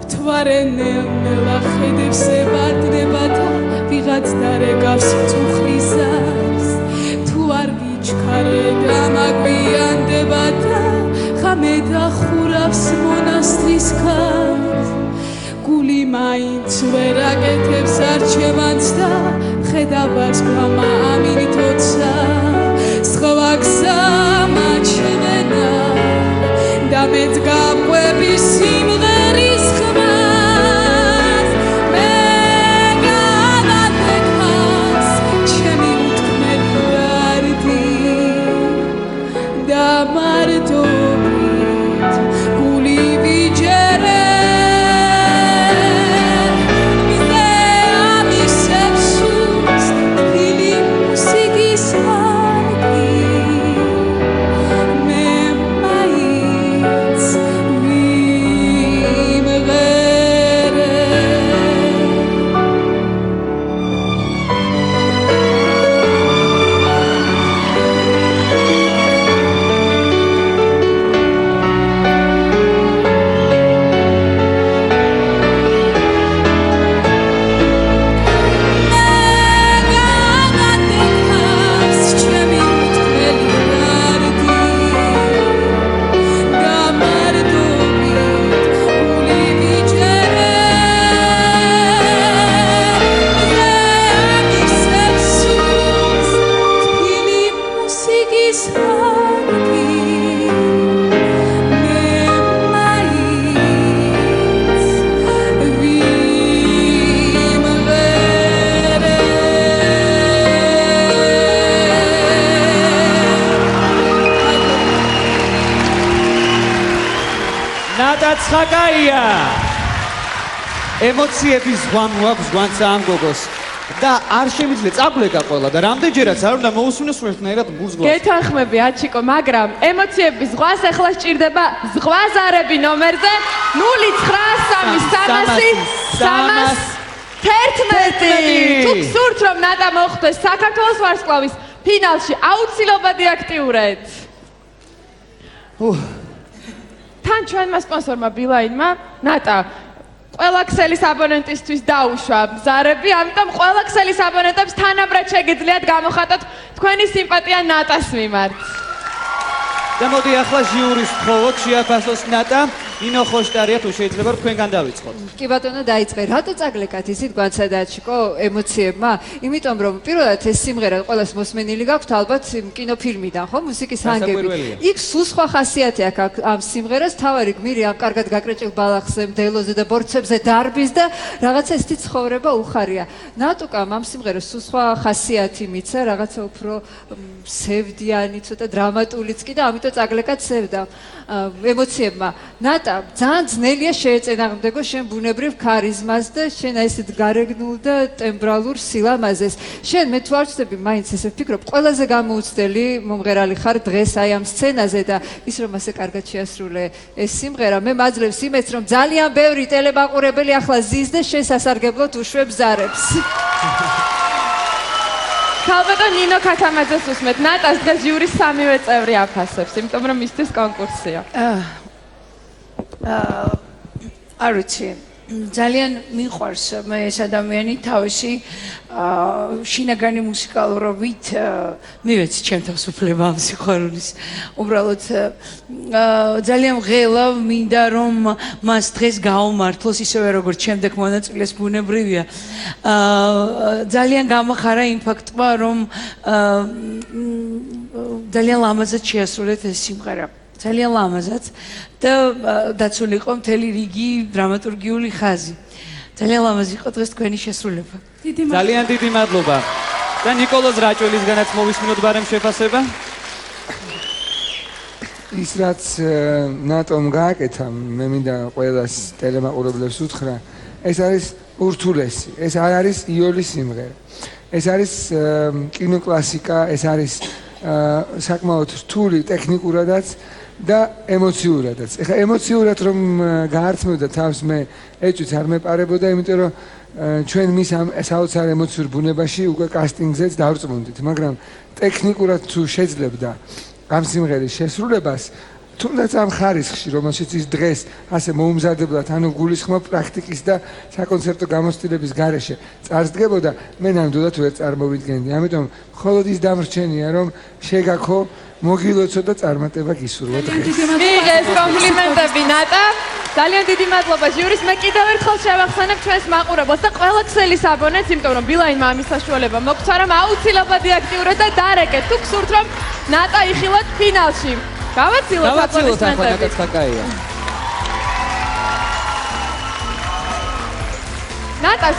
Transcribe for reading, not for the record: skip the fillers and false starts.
მთვარენელა ხედებს ებადნებათა ვიღაც დარეგავს წუხლისას თუ არ გიჩქარე დამაგვიანდებათა ხამე დახურავს მონასტრის ქარს გული მაინც ვერ აკეთებს არჩევანს და ხედავს გამა ამინითოცა სხვა გზა მაჩვენა და მეც გაყვები სიმღერის ხმას მე გავადექავს ჩემი უთქმელი ვარდი და მარტობით გული ვიჯერე ცხაკაია ემოციების ზღვამ გვაქვს გვანცა ამ გოგოს და არ შემიძლია წაგვლეკა ყველა და რამდენჯერაც არ უნდა მოусმინოს ერთნაირად გულსგავს გეთანხმები აჩიკო მაგრამ ემოციების ზღვას ახლა სჭირდება ზღვაზარები ნომერზე 0-900-311 თუ გსურთ რომ ნატა მოხვდეს საქართველოს ვარსკვლავის ფინალში აუცილებლად აქტიურეთ თან ჩვენმა სპონსორმა ბილაინმა ნატა ყველა ქსელის აბონენტისთვის დაუშვა ზარები ამიტომ ყველა ქსელის აბონენტებს თანაბრად შეგიძლიათ გამოხატოთ თქვენი სიმპათია ნატას მიმართ და მოდი ახლა ჟიურის მხოლოდ შეაფასოს ნატა ინო ხოშტარია თუ შეიძლება თქვენგან დავიწყოთ. კი ბატონო დაიწყე. რატო წაგლეკათ ისიც განსადაჩიკო ემოციებმა? იმიტომ რომ პირველად ეს სიმღერა ყველას მოსმენილი გაქვთ ალბათ კინოფილმიდან, ხო? მუსიკის ანგები. იქ სულ სხვა ხასიათი აქვს ამ სიმღერას, თავარი გმირი ამ კარგად გაკრეჭილ ბალახზე, მდელოზე და ბორცებზე დარბის და რაღაცა ესეთი ცხოვრება უხარია. ნატუკამ ამ სიმღერას სულ სხვა ხასიათი მიცა, რაღაცა უფრო სევდიანი, ცოტა დრამატულიც კი და ამიტომ წაგლეკათ სევდა ემოციებმა. ძალიან ძნელია შეეწინააღმდეგო შენ ბუნებრივ ქარიზმას და შენ ესეთ გარეგნულ და ტემბრალურ სილამაზეს. შენ მე თუ არ ვწდები, მაინც ესე ვფიქრობ, ყველაზე გამოუცდელი მომღერალი ხარ დღეს აი ამ სცენაზე და ის რომ ასე კარგად შეასრულე ეს სიმღერა, მე მაძლევს იმეც რომ ძალიან ბევრი ტელემაყურებელი ახლა ზის და შენ სასარგებლოდ უშვებს ზარებს. ქალბატონ ნინო ქათამაძეს უსმეთ. ნატას დღეს ჟიურის სამივე წევრი აფასებს, იმიტომ რომ მისთვის კონკურსია. არ ვიცი, ძალიან მიყვარს მე ეს ადამიანი თავისი შინაგანი მუსიკალურობით მივეცი ჩემ თავს უფლება ამ სიყვარულის. უბრალოდ ძალიან ღელა მინდა რომ მას დღეს გაუმართლოს ისევე როგორც შემდეგ მონაწილეს ბუნებრივია. ძალიან გამახარა იმ ფაქტმა რომ ძალიან ლამაზად შეასრულეთ ეს სიმღერა. ძალიან ლამაზად და დაცული იყო მთელი რიგი დრამატურგიული ხაზი. ძალიან ლამაზი იყო დღეს თქვენი შესრულება. ძალიან დიდი მადლობა. და ნიკოლოზ რაჭველისგანაც მოვისმინოთ ბარემ შეფასება. ის რაც ნატომ გააკეთა, მე მინდა ყველას ტელემაყურებლებს უთხრა, ეს არის ურთულესი, ეს არ არის იოლის სიმღერა. ეს არის კინოკლასიკა, ეს არის საკმაოდ რთული ტექნიკურადაც და ემოციურადაც. ეხლა ემოციურად რომ გაართმევდა თავს მე ეჭვიც არ მეპარებოდა, იმიტომ რომ ჩვენ მის ამ საოცარ ემოციურ ბუნებაში უკვე კასტინგზეც დავრწმუნდით, მაგრამ ტექნიკურად თუ შეძლებდა ამ სიმღერის შესრულებას, თუნდაც ამ ხარისხში, რომელშიც ის დღეს ასე მოუმზადებლად, ანუ გულისხმობ პრაქტიკის და საკონცერტო გამოცდილების გარეშე წარსდგებოდა, მე ნამდვილად ვერ წარმოვიდგენდი. ამიტომ მხოლოდ ის დამრჩენია, რომ შეგაქო, მოგილოცო და წარმატება გისურვო დღეს. მიიღეს კომპლიმენტები ნატა. ძალიან დიდი მადლობა ჟიურის. მე კიდევ ერთხელ შევახსენებ ჩვენს მაყურებელს და ყველა ქსელის აბონენტს, იმიტომ რომ ბილაინმა ამის საშუალება მოგცვა, რომ აუცილებლად დიაქტიურეთ და დარეკეთ. თუ გსურთ რომ ნატა იხილოთ ფინალში. გავაცილოთ აპლოდისმენტები. ნატაც კაკაია. ნატას